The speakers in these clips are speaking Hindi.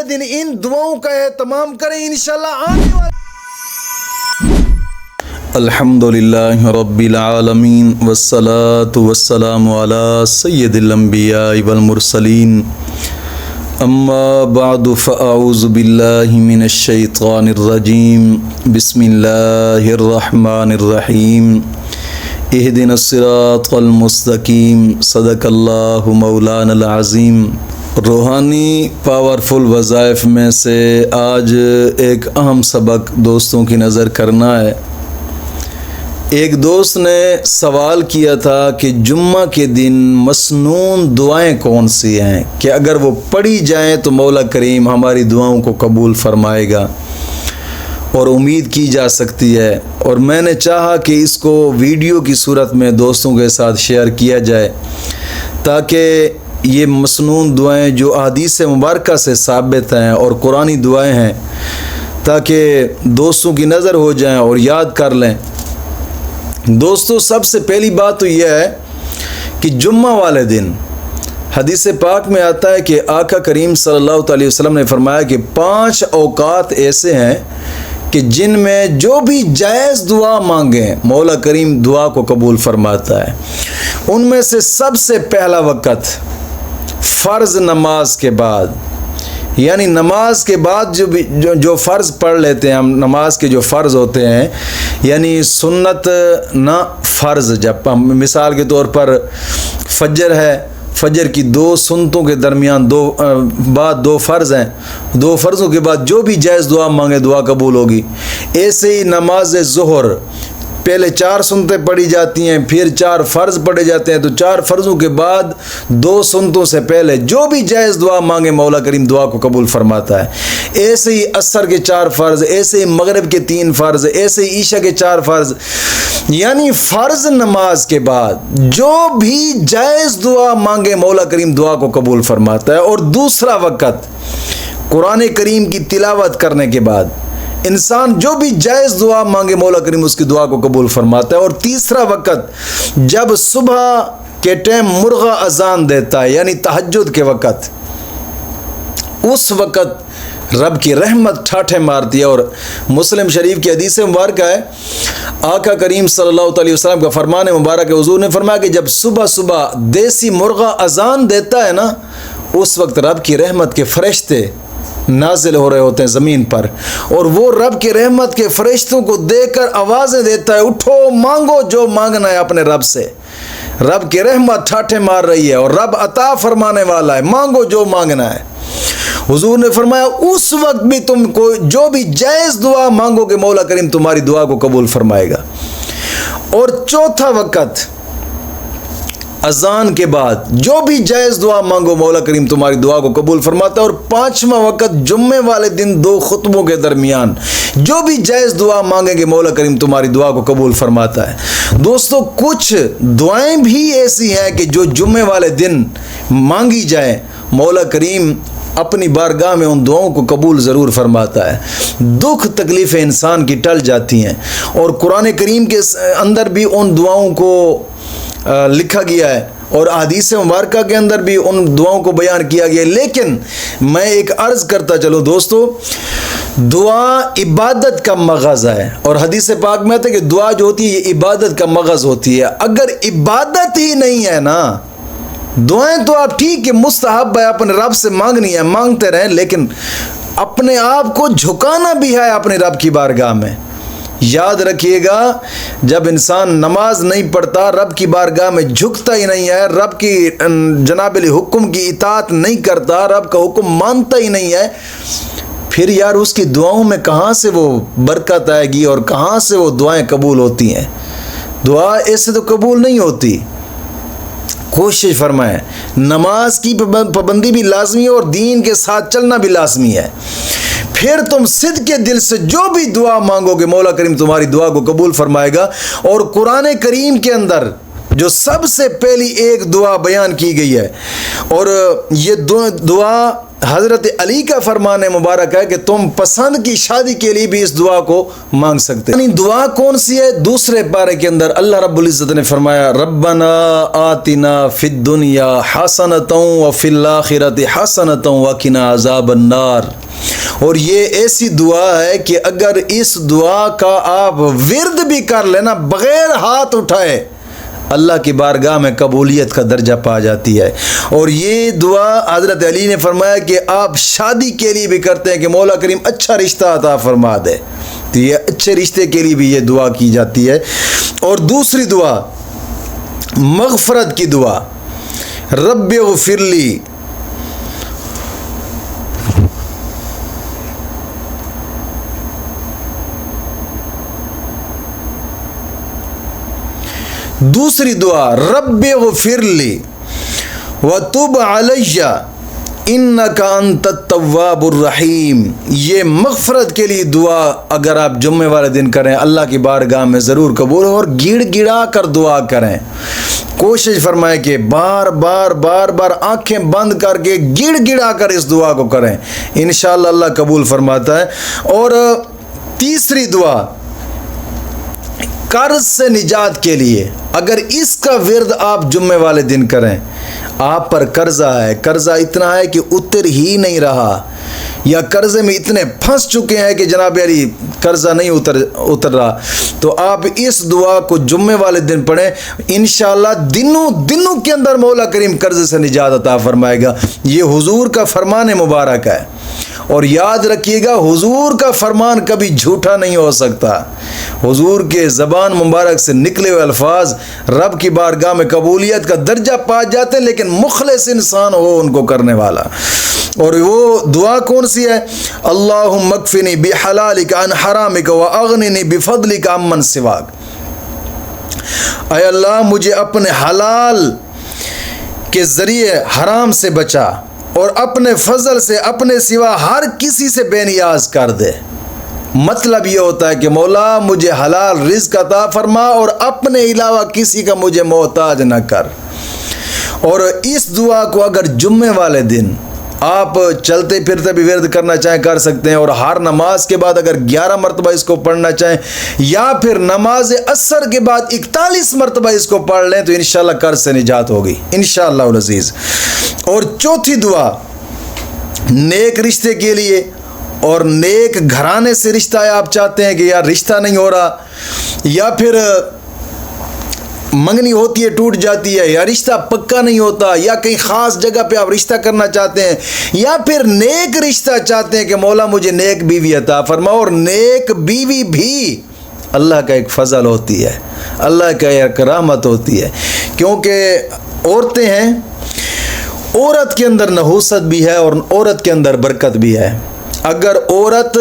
दिन इन दुआओं का एहतमाम करें, इंशाल्लाह आने वाला। अल्हम्दुलिल्लाहि रब्बिल आलमीन वस्सलातु वस्सलामु अला सय्यिदिल अंबिया वल मुरसलीन अम्मा बअदु फ़अऊज़ु बिल्लाहि मिनश शैतानिर रजीम बिस्मिल्लाहिर रहमानिर रहीम इहदिनस सिरातल मुस्तकीम सदक़ल्लाहु मौलानल अज़ीम। रूहानी पावरफुल वज़ाइफ में से आज एक अहम सबक दोस्तों की नज़र करना है। एक दोस्त ने सवाल किया था कि जुम्मा के दिन मसनून दुआएं कौन सी हैं कि अगर वो पढ़ी जाएं तो मौला करीम हमारी दुआओं को कबूल फरमाएगा और उम्मीद की जा सकती है। और मैंने चाहा कि इसको वीडियो की सूरत में दोस्तों के साथ शेयर किया जाए ताकि ये मसनून दुआएं जो अहदीस मुबारका से साबित हैं और कुरानी दुआएं हैं ताकि दोस्तों की नज़र हो जाएं और याद कर लें। दोस्तों, सबसे पहली बात तो यह है कि जुम्मा वाले दिन हदीस पाक में आता है कि आका करीम सल्लल्लाहु अलैहि वसल्लम ने फरमाया कि 5 औकात ऐसे हैं कि जिनमें जो भी जायज़ दुआ मांगें मौला करीम दुआ को कबूल फरमाता है। उनमें से सबसे पहला वक़्त फ़र्ज़ नमाज के बाद, यानी नमाज के बाद जो फ़र्ज़ पढ़ लेते हैं हम, नमाज के जो फ़र्ज़ होते हैं यानी सुन्नत ना फ़र्ज़, जब हम मिसाल के तौर पर फजर है, फजर की 2 सुन्नतों के दरमियान दो फ़र्ज़ हैं, 2 फ़र्ज़ों के बाद जो भी जायज़ दुआ मांगे दुआ कबूल होगी। ऐसे ही नमाज ज़ुहर पहले 4 सुन्नतें पढ़ी जाती हैं, फिर 4 फ़र्ज़ पढ़े जाते हैं, तो 4 फ़र्ज़ों के बाद 2 सुन्नतों से पहले जो भी जायज़ दुआ मांगे मौला करीम दुआ को कबूल फरमाता है। ऐसे ही असर के 4 फ़र्ज़, ऐसे ही मगरिब के 3 फ़र्ज़, ऐसे ही ईशा के 4 फ़र्ज़, यानी फ़र्ज़ नमाज के बाद जो भी जायज़ दुआ मांगे मौला करीम दुआ को कबूल फरमाता है। और दूसरा वक़्त कुरान करीम की तिलावत करने के बाद इंसान जो भी जायज़ दुआ मांगे मौला करीम उसकी दुआ को कबूल फरमाता है। और तीसरा वक़्त जब सुबह के टाइम मुर्गा अजान देता है यानी तहज्जुद के वक़्त, उस वक़्त रब की रहमत ठाठे मारती है। और मुस्लिम शरीफ की हदीस मुबारक है, आका करीम सल्लल्लाहु अलैहि वसल्लम का फरमान मुबारक है, हुज़ूर ने फरमाया कि जब सुबह सुबह देसी मुर्गा अजान देता है ना, उस वक्त रब की रहमत के फरिश्ते नाजिल हो रहे होते हैं ज़मीन पर, और वो रब के रहमत के फरिश्तों को देखकर आवाज़ें देता है, उठो मांगो जो मांगना है अपने रब से। रब की रहमत ठाठे मार रही है और रब अता फरमाने वाला है, मांगो जो मांगना है। हुजूर ने फरमाया उस वक्त भी तुम को जो भी जायज़ दुआ मांगोगे मौला करीम तुम्हारी दुआ को कबूल फरमाएगा। और चौथा वक़्त अजान के बाद जो भी जायज़ दुआ मांगो मौला करीम तुम्हारी दुआ को कबूल फरमाता है। और 5वां वक़्त जुम्मे वाले दिन 2 खुतबों के दरमियान जो भी जायज़ दुआ मांगेंगे मौला करीम तुम्हारी दुआ को कबूल फरमाता है। दोस्तों, कुछ दुआएं भी ऐसी हैं कि जो जुम्मे वाले दिन मांगी जाए मौला करीम अपनी बारगाह में उन दुआओं को कबूल ज़रूर फरमाता है। दुख तकलीफ़ें इंसान की टल जाती हैं और कुरान करीम के अंदर भी उन दुआओं को लिखा गया है और अहदीस मुबारका के अंदर भी उन दुआओं को बयान किया गया है। लेकिन मैं एक अर्ज़ करता चलूँ दोस्तों, दुआ इबादत का मग़ज़ है और हदीस पाक में आता है कि दुआ जो होती है ये इबादत का मग़ज़ होती है। अगर इबादत ही नहीं है ना, दुआएं तो आप ठीक है मुस्तहब है, अपने रब से मांगनी है, मांगते रहें, लेकिन अपने आप को झुकाना भी है अपने रब की बारगाह में। याद रखिएगा, जब इंसान नमाज नहीं पढ़ता, रब की बारगाह में झुकता ही नहीं है, रब की जनाबिल हुक्म की इताअत नहीं करता, रब का हुक्म मानता ही नहीं है, फिर यार उसकी दुआओं में कहाँ से वो बरकत आएगी और कहाँ से वो दुआएं कबूल होती हैं। दुआ ऐसे तो कबूल नहीं होती। कोशिश फरमाएं, नमाज की पाबंदी भी लाजमी है और दीन के साथ चलना भी लाजमी है। फिर तुम सिद्ध के दिल से जो भी दुआ मांगोगे मौला करीम तुम्हारी दुआ को कबूल फरमाएगा। और कुरान करीम के अंदर जो सबसे पहली एक दुआ बयान की गई है और ये दुआ हज़रत अली का फरमान मुबारक है कि तुम पसंद की शादी के लिए भी इस दुआ को मांग सकते हो। यानी दुआ कौन सी है? दूसरे पारे के अंदर अल्लाह रब्बुल इज़्ज़त ने फरमाया रब्बना आतिना फिद दुनिया हसनतन व फिल आखिरति हसनतन व किना अज़ाबन नार। और ये ऐसी दुआ है कि अगर इस दुआ का आप विर्द भी कर लेना बग़ैर हाथ उठाए, अल्लाह की बारगाह में कबूलियत का दर्जा पा जाती है। और ये दुआ हज़रत अली ने फरमाया कि आप शादी के लिए भी करते हैं कि मौला करीम अच्छा रिश्ता अता फरमा दे, तो ये अच्छे रिश्ते के लिए भी ये दुआ की जाती है। और दूसरी दुआ मग़फ़रत की दुआ, रब्बिग़फ़िरली, दूसरी दुआ रब्बिग़फ़िरली व तुब अलैया इन्नका अंतत तव्वाबुर रहीम। ये मग़फ़रत के लिए दुआ अगर आप जुम्मे वाले दिन करें, अल्लाह की बारगाह में ज़रूर कबूल हो। और गिड़गिड़ा कर दुआ करें, कोशिश फरमाएं कि बार बार आँखें बंद करके गिड़गिड़ा कर इस दुआ को करें, इंशाअल्लाह अल्लाह कबूल फरमाता है। और तीसरी दुआ कर्ज से निजात के लिए, अगर इसका विर्द आप जुम्मे वाले दिन करें, आप पर कर्जा है, कर्जा इतना है कि उतर ही नहीं रहा, या कर्जे में इतने फंस चुके हैं कि जनाब यारी कर्जा नहीं उतर रहा, तो आप इस दुआ को जुम्मे वाले दिन पढ़ें। इंशाअल्लाह दिनों के अंदर मौला करीम कर्ज से निजात अता फरमाएगा। ये हुजूर का फरमान मुबारक है। और याद रखिएगा, हुजूर का फरमान कभी झूठा नहीं हो सकता। हुजूर के ज़बान मुबारक से निकले हुए अल्फाज रब की बारगाह में कबूलियत का दर्जा पा जाते हैं, लेकिन मुखलिस इंसान हो उनको करने वाला। और वो दुआ कौन सी है? अल्लाहुम्मा मक्फिनी बिहलालिका अन हरामिका व अगनिनी बिफदलिका अम्मन सिवाक। ऐ अल्लाह, मुझे अपने हलाल के ज़रिए हराम से बचा और अपने फजल से अपने सिवा हर किसी से बेनियाज कर दे। मतलब ये होता है कि मौला मुझे हलाल रिज़्क़ अता फरमा और अपने अलावा किसी का मुझे मोहताज न कर। और इस दुआ को अगर जुम्मे वाले दिन आप चलते फिरते भी विर्द करना चाहें कर सकते हैं। और हर नमाज के बाद अगर 11 मरतबा इसको पढ़ना चाहें, या फिर नमाज असर के बाद 41 मरतबा इसको पढ़ लें, तो इंशाअल्लाह कर्ज से निजात होगी इंशाअल्लाह उल अज़ीज़। और चौथी दुआ नेक रिश्ते के लिए, और नेक घराने से रिश्ता है, आप चाहते हैं कि यार रिश्ता नहीं हो रहा, या फिर मंगनी होती है टूट जाती है, या रिश्ता पक्का नहीं होता, या कहीं ख़ास जगह पे आप रिश्ता करना चाहते हैं, या फिर नेक रिश्ता चाहते हैं कि मौला मुझे नेक बीवी अता फरमा। और नेक बीवी भी अल्लाह का एक फ़ज़ल होती है, अल्लाह का एक रहमत होती है। क्योंकि औरतें हैं, औरत के अंदर नहूसत भी है और औरत के अंदर बरकत भी है। अगर औरत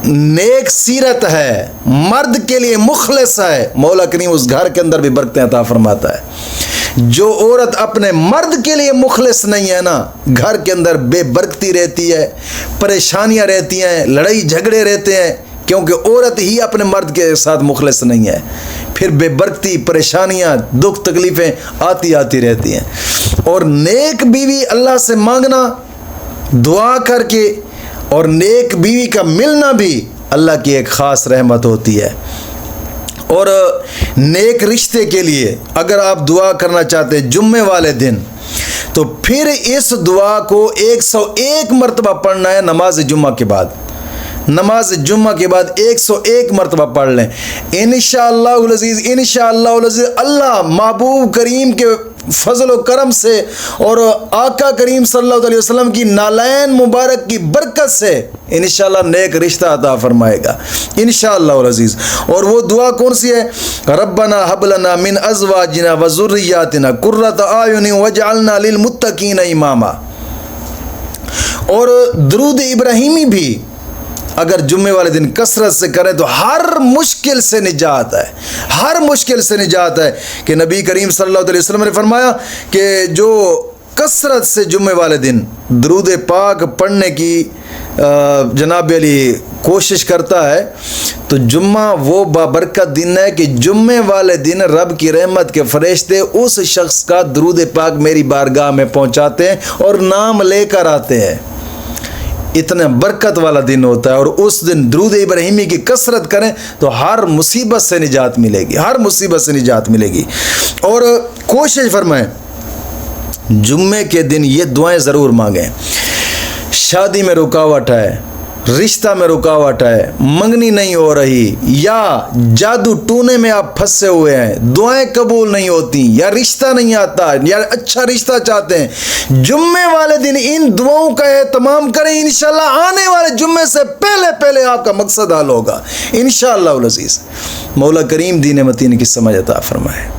नेक सीरत है, मर्द के लिए मुखलिस है, मौला करीम उस घर के अंदर भी बरकतें अता फरमाता है। जो औरत अपने मर्द के लिए मुखलिस नहीं है ना, घर के अंदर बेबरकती रहती है, परेशानियां रहती हैं, लड़ाई झगड़े रहते हैं, क्योंकि औरत ही अपने मर्द के साथ मुखलिस नहीं है। फिर बेबरकती, परेशानियां, दुख तकलीफ़ें आती रहती हैं। और नेक बीवी अल्लाह से मांगना दुआ करके, और नेक बीवी का मिलना भी अल्लाह की एक ख़ास रहमत होती है। और नेक रिश्ते के लिए अगर आप दुआ करना चाहते हैं जुम्मे वाले दिन, तो फिर इस दुआ को 101 मरतबा पढ़ना है नमाज जुम्मा के बाद। नमाज जुम्मा के बाद 101 मरतबा पढ़ लें इंशाअल्लाह उल अज़ीज़। इंशाअल्लाह उल अज़ीज़ अल्लाह महबूब करीम के फजल व करम से और आका करीम सल्लल्लाहु अलैहि वसल्लम की नालैन मुबारक की बरकत से इंशाअल्लाह नेक रिश्ता अता फरमाएगा इंशाअल्लाह उल अज़ीज़। और वो दुआ कौन सी है? रब्बना हब लना मिन अज़वाजिना व ज़ुर्रिय्यातिना कुर्रत आयुनि वजअलना लिल मुत्तकीना इमामा। और दुरूद इब्राहिमी भी अगर जुम्मे वाले दिन कसरत से करें तो हर मुश्किल से निजात है, हर मुश्किल से निजात है। कि नबी करीम सल्लल्लाहु अलैहि वसल्लम ने फरमाया कि जो कसरत से जुम्मे वाले दिन दुरूद पाक पढ़ने की जनाब अली कोशिश करता है, तो जुम्मा वो बाबरकत दिन है कि जुम्मे वाले दिन रब की रहमत के फरिश्ते उस शख्स का दुरूद पाक मेरी बारगाह में पहुंचाते हैं और नाम लेकर आते हैं। इतना बरकत वाला दिन होता है, और उस दिन दुरूद इब्राहिमी की कसरत करें तो हर मुसीबत से निजात मिलेगी, हर मुसीबत से निजात मिलेगी। और कोशिश फरमाएं जुम्मे के दिन ये दुआएं ज़रूर मांगें। शादी में रुकावट है, रिश्ता में रुकावट है, मंगनी नहीं हो रही, या जादू टूने में आप फंसे हुए हैं, दुआएं कबूल नहीं होती, या रिश्ता नहीं आता, या अच्छा रिश्ता चाहते हैं, जुम्मे वाले दिन इन दुआओं का एहतमाम करें। इंशाअल्लाह आने वाले जुम्मे से पहले पहले आपका मकसद हल होगा इंशाअल्लाह अज़ीज़। मौला करीम दीन मतीन की समझ अता फरमाए।